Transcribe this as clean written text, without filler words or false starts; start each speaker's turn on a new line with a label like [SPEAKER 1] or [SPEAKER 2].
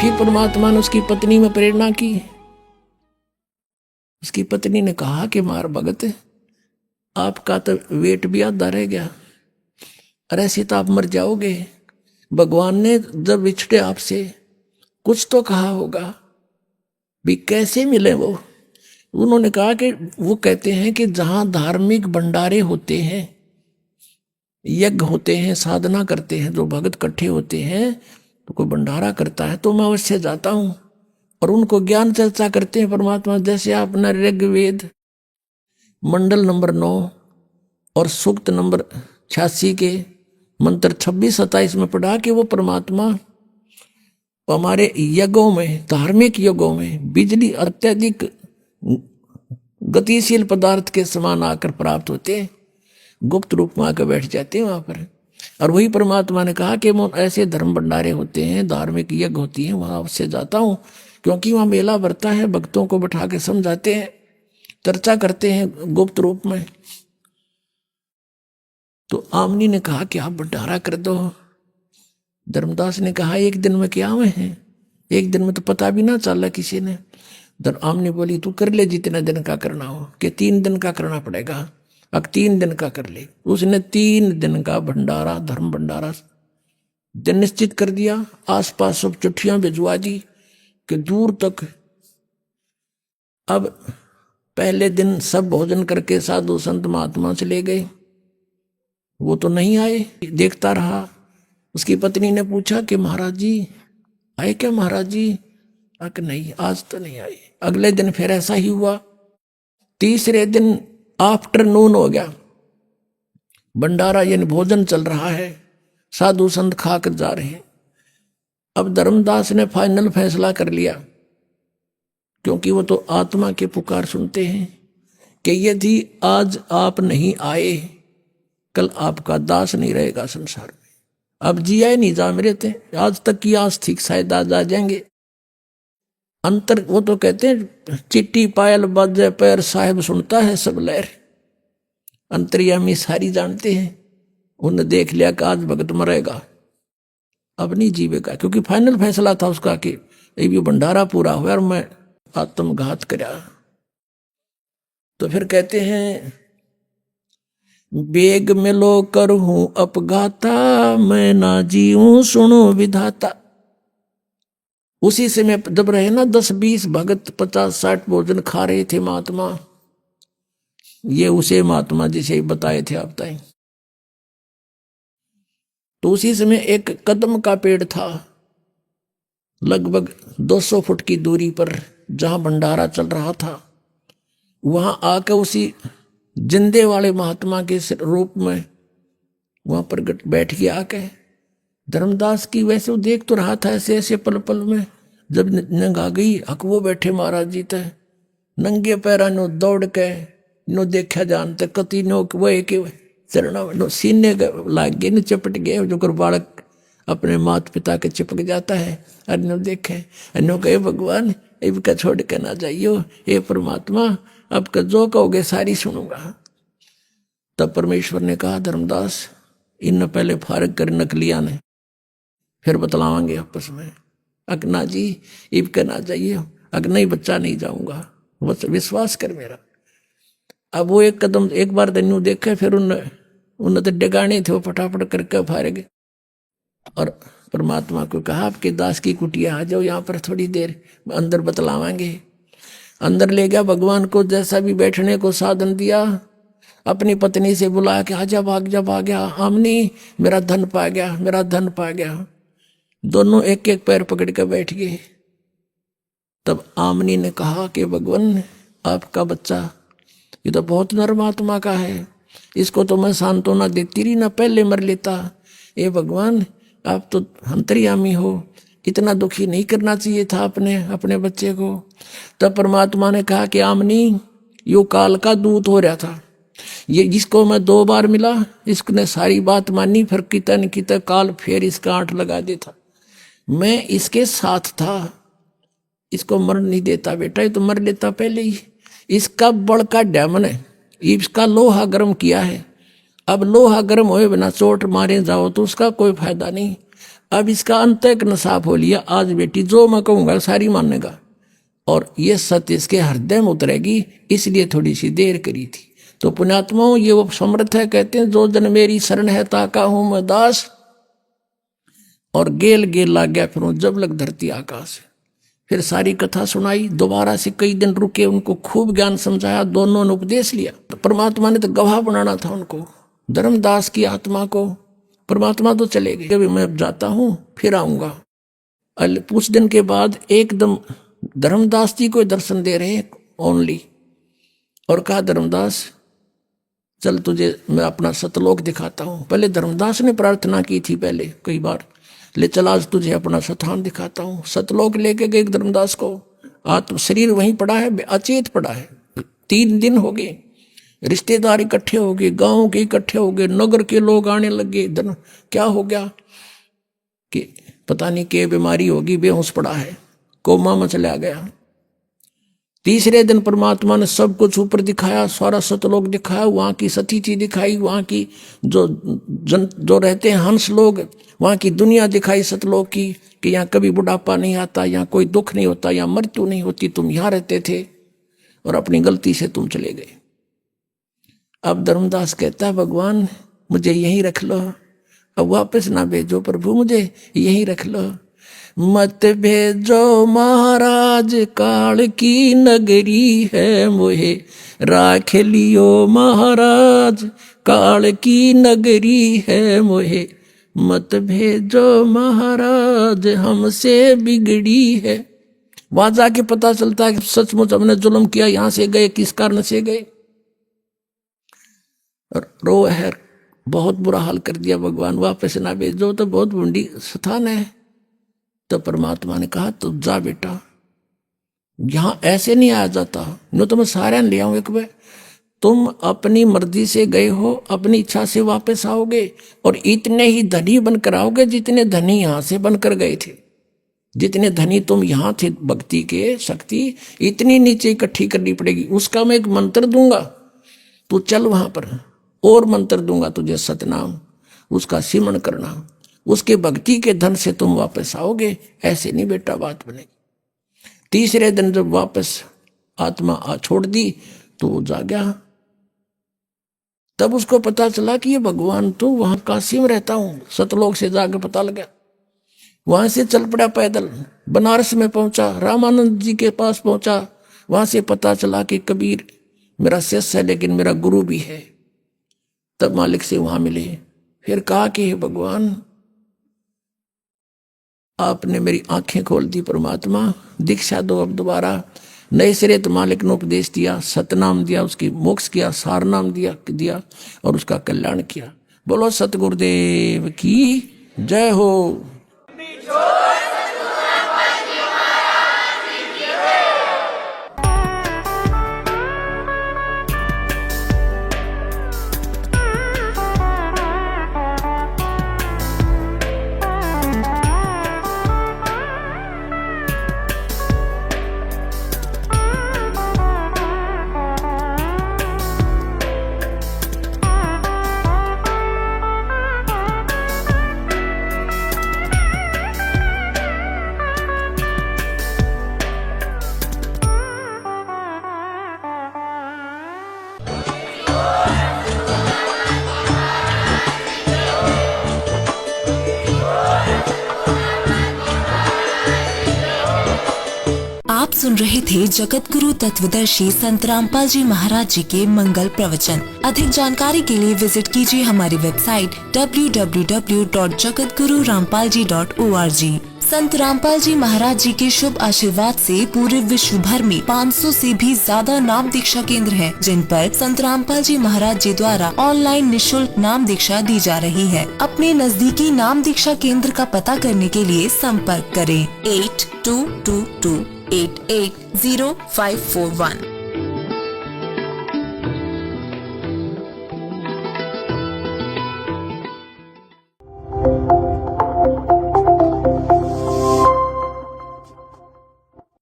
[SPEAKER 1] फिर परमात्मा ने उसकी पत्नी में प्रेरणा की। उसकी पत्नी ने कहा कि मार भगत, आपका तो वेट भी आधा रह गया, अरे ऐसे तो आप मर जाओगे। भगवान ने जब बिछड़े आपसे कुछ तो कहा होगा भी, कैसे मिले वो? उन्होंने कहा कि वो कहते हैं कि जहां धार्मिक भंडारे होते हैं, यज्ञ होते हैं, साधना करते हैं, जो भगत इकट्ठे होते हैं, तो कोई भंडारा करता है तो मैं अवश्य जाता हूं और उनको ज्ञान चर्चा करते हैं परमात्मा। जैसे आपने ऋग्वेद मंडल नंबर 9 और सूक्त नंबर 86 के मंत्र 26-27 में पढ़ा कि वो परमात्मा हमारे यज्ञों में, धार्मिक यज्ञों में बिजली अत्यधिक गतिशील पदार्थ के समान आकर प्राप्त होते हैं, गुप्त रूप में आकर बैठ जाते हैं वहां पर। और वही परमात्मा ने कहा कि ऐसे धर्म भंडारे होते हैं, धार्मिक यज्ञ होती हैं, वहां अवश्य जाता हूं, क्योंकि वहां मेला भरता है, भक्तों को बैठा के समझाते हैं, चर्चा करते हैं गुप्त रूप में। तो आमनी ने कहा कि आप भंडारा कर दो। धर्मदास ने कहा एक दिन में क्या हुए हैं, एक दिन में तो पता भी ना चला किसी ने। आमनी बोली तू कर ले जितने दिन का करना हो, कि 3 दिन का करना पड़ेगा, अब 3 दिन का कर ले। उसने 3 दिन का भंडारा, धर्म भंडारा दिन निश्चित कर दिया। आसपास सब चिट्ठियां भिजवा दी कि दूर तक। अब पहले दिन सब भोजन करके साधु संत महात्मा चले गए, वो तो नहीं आए, देखता रहा। उसकी पत्नी ने पूछा कि महाराज जी आए क्या? महाराज जी नहीं, आज तो नहीं आए। अगले दिन फिर ऐसा ही हुआ। तीसरे दिन आफ्टरनून हो गया, भंडारा यानी भोजन चल रहा है, साधु संत खाकर जा रहे हैं। अब धर्मदास ने फाइनल फैसला कर लिया, क्योंकि वो तो आत्मा के पुकार सुनते हैं, कि यदि आज आप नहीं आए, कल आपका दास नहीं रहेगा संसार में। अब जिया ही नहीं जा मेरे थे, आज तक की आस थी शायद आज आ जाएंगे। अंतर वो तो कहते हैं चिट्ठी पायल बाजे पैर, साहिब सुनता है सब लहर। अंतर्यामी सारी जानते हैं, उन्हें देख लिया कि आज भगत मरेगा, अब नहीं जीवेगा, क्योंकि फाइनल फैसला था उसका कि ये भंडारा पूरा हुआ और मैं आत्मघात करा। तो फिर कहते हैं बेग मिलो करहूं अपघाता, मैं ना जीऊं सुनो विधाता। उसी समय जब रहे ना 10-20 भगत 50-60 भोजन खा रहे थे महात्मा, ये उसे महात्मा जिसे बताए थे आप ताई। तो उसी समय एक कदम का पेड़ था, लगभग 200 फुट की दूरी पर, जहां भंडारा चल रहा था। वहां आकर उसी जिंदे वाले महात्मा के रूप में वहां पर बैठ के आके धर्मदास की, वैसे वो देख तो रहा था ऐसे ऐसे पल पल में। जब नंग आ गई, हक वो बैठे महाराज जी थे नंगे पैरा नो दौड़ के नो देखा जानते कति नो वो एक चरणों नो सीने लाग गए, न चपट गए, जो कर बालक अपने माता पिता के चिपक जाता है। अन्नो देखे, अन्नो कहे भगवान इनका छोड़ के ना जाइयो, हे परमात्मा आपका जो कहोगे सारी सुनूंगा। तब परमेश्वर ने कहा धर्मदास इन पहले फारग कर नकलिया ने, फिर बतलावांगे आपस में। अगना जी इब के ना जाइए, अगना ही बच्चा नहीं जाऊंगा, बस विश्वास कर मेरा। अब वो एक कदम एक बार दन्यू देखे, फिर उन तो डगाने थे, वो फटाफट करके फारेगे और परमात्मा को कहा आपके दास की कुटिया आ जाओ यहाँ पर थोड़ी देर, अंदर बतलावांगे। अंदर ले गया, भगवान को जैसा भी बैठने को साधन दिया, अपनी पत्नी से बुलाया कि आजा भाग जा, भाग गया आमनी मेरा धन पा गया, मेरा धन पा गया। दोनों एक एक पैर पकड़ कर बैठ गए। तब आमनी ने कहा कि भगवान आपका बच्चा ये तो बहुत नर्म आत्मा का है, इसको तो मैं सांत्वना देती रही ना, पहले मर लेता। ये भगवान आप तो अंतर्यामी हो, इतना दुखी नहीं करना चाहिए था अपने बच्चे को। तब परमात्मा ने कहा कि आमनी यो काल का दूत हो रहा था, ये जिसको मैं 2 बार मिला इसने सारी बात मानी, फिर कितन काल फिर इसका आंट लगा देता। मैं इसके साथ था, इसको मर नहीं देता बेटा, ये तो मर लेता पहले ही। इसका बड़ का डैमन है, इसका लोहा गर्म किया है, अब लोहा गर्म होए बिना चोट मारे जाओ तो उसका कोई फायदा नहीं। अब इसका अंतःकरण साफ हो लिया, आज बेटी जो मैं कहूँगा सारी मानेगा, और ये सत्य इसके हृदय में उतरेगी, इसलिए थोड़ी सी देर करी थी। तो पुण्यात्माओं, ये वो समर्थ है, कहते हैं जो जन मेरी शरण है ताका हूं मैं दास, और गेल गेल लाग गया फिर जब लग धरती आकाश। फिर सारी कथा सुनाई, दोबारा से कई दिन रुके, उनको खूब ज्ञान समझाया, दोनों ने उपदेश लिया। तो परमात्मा ने तो गवाह बनाना था उनको, धर्मदास की आत्मा को। परमात्मा तो चले गए, अभी मैं जाता हूं फिर आऊंगा। कुछ दिन के बाद एकदम धर्मदास जी को दर्शन दे रहे ओनली, और कहा धर्मदास चल तुझे मैं अपना सतलोक दिखाता हूं। पहले धर्मदास ने प्रार्थना की थी पहले कई बार, ले चल आज तुझे अपना स्थान दिखाता हूं। सतलोक लेके गए धर्मदास को, आत्म शरीर वहीं पड़ा है, अचेत पड़ा है। 3 दिन हो गए, रिश्तेदार इकट्ठे हो गए, गांव के इकट्ठे हो गए, नगर के लोग आने लगे। क्या हो गया कि पता नहीं क्या बीमारी होगी, बेहोश पड़ा है, कोमा में चला गया। तीसरे दिन परमात्मा ने सब कुछ ऊपर दिखाया, सारा सतलोक दिखाया, वहां की सतीथि दिखाई, वहां की जो रहते हैं हंस लोग, वहां की दुनिया दिखाई सतलोक की, कि यहाँ कभी बुढ़ापा नहीं आता, यहाँ कोई दुख नहीं होता, यहाँ मृत्यु नहीं होती, तुम यहाँ रहते थे और अपनी गलती से तुम चले गए। अब धर्मदास कहता है भगवान मुझे यहीं रख लो, अब वापस ना भेजो प्रभु, मुझे यहीं रख लो। मत भेजो महाराज, काल की नगरी है, मोहे राख लियो महाराज, काल की नगरी है मोहे। मत भेजो महाराज, हमसे बिगड़ी है। वहां जाके पता चलता है कि सचमुच हमने जुल्म किया, यहां से गए किस कारण से गए। रो है, बहुत बुरा हाल कर दिया भगवान, वापस ना भेजो, तो बहुत बूंदी स्थान है। तो परमात्मा ने कहा तू जा बेटा, यहां ऐसे नहीं आया जाता, नो तो मैं सारे ले आऊं एक बार। तुम अपनी मर्जी से गए हो, अपनी इच्छा से वापस आओगे, और इतने ही धनी बनकर आओगे जितने धनी यहां से बनकर गए थे। जितने धनी तुम यहां थे भक्ति के शक्ति, इतनी नीचे इकट्ठी करनी पड़ेगी। उसका मैं एक मंत्र दूंगा, तू चल वहां पर, और मंत्र दूंगा तुझे सतनाम, उसका सिमरण करना, उसके भक्ति के धन से तुम वापस आओगे। ऐसे नहीं बेटा बात बनेगी। तीसरे दिन जब वापस आत्मा छोड़ दी तो वो जा गया। तब उसको पता चला कि ये भगवान तो वहां काशी में रहता हूं। सतलोक से जाकर पता लगा, वहां से चल पड़ा पैदल, बनारस में पहुंचा, रामानंद जी के पास पहुंचा। वहां से पता चला कि कबीर मेरा शिष्य है लेकिन मेरा गुरु भी है। तब मालिक से वहां मिले, फिर कहा कि हे भगवान आपने मेरी आंखें खोल दी, परमात्मा दीक्षा दो अब दोबारा। नए सिरे तो मालिक ने उपदेश दिया, सतनाम दिया, उसकी मोक्ष किया, सारनाम दिया और उसका कल्याण किया। बोलो सतगुरुदेव की जय हो।
[SPEAKER 2] आप सुन रहे थे जगत गुरु तत्वदर्शी संत रामपाल जी महाराज जी के मंगल प्रवचन। अधिक जानकारी के लिए विजिट कीजिए हमारी वेबसाइट www.jagatgururampalji.org। संत रामपाल जी महाराज जी के शुभ आशीर्वाद से पूरे विश्व भर में 500 से भी ज्यादा नाम दीक्षा केंद्र हैं, जिन पर संत रामपाल जी महाराज जी द्वारा ऑनलाइन निशुल्क नाम दीक्षा दी जा रही है। अपने नजदीकी नाम दीक्षा केंद्र का पता करने के लिए संपर्क करें 8222880541।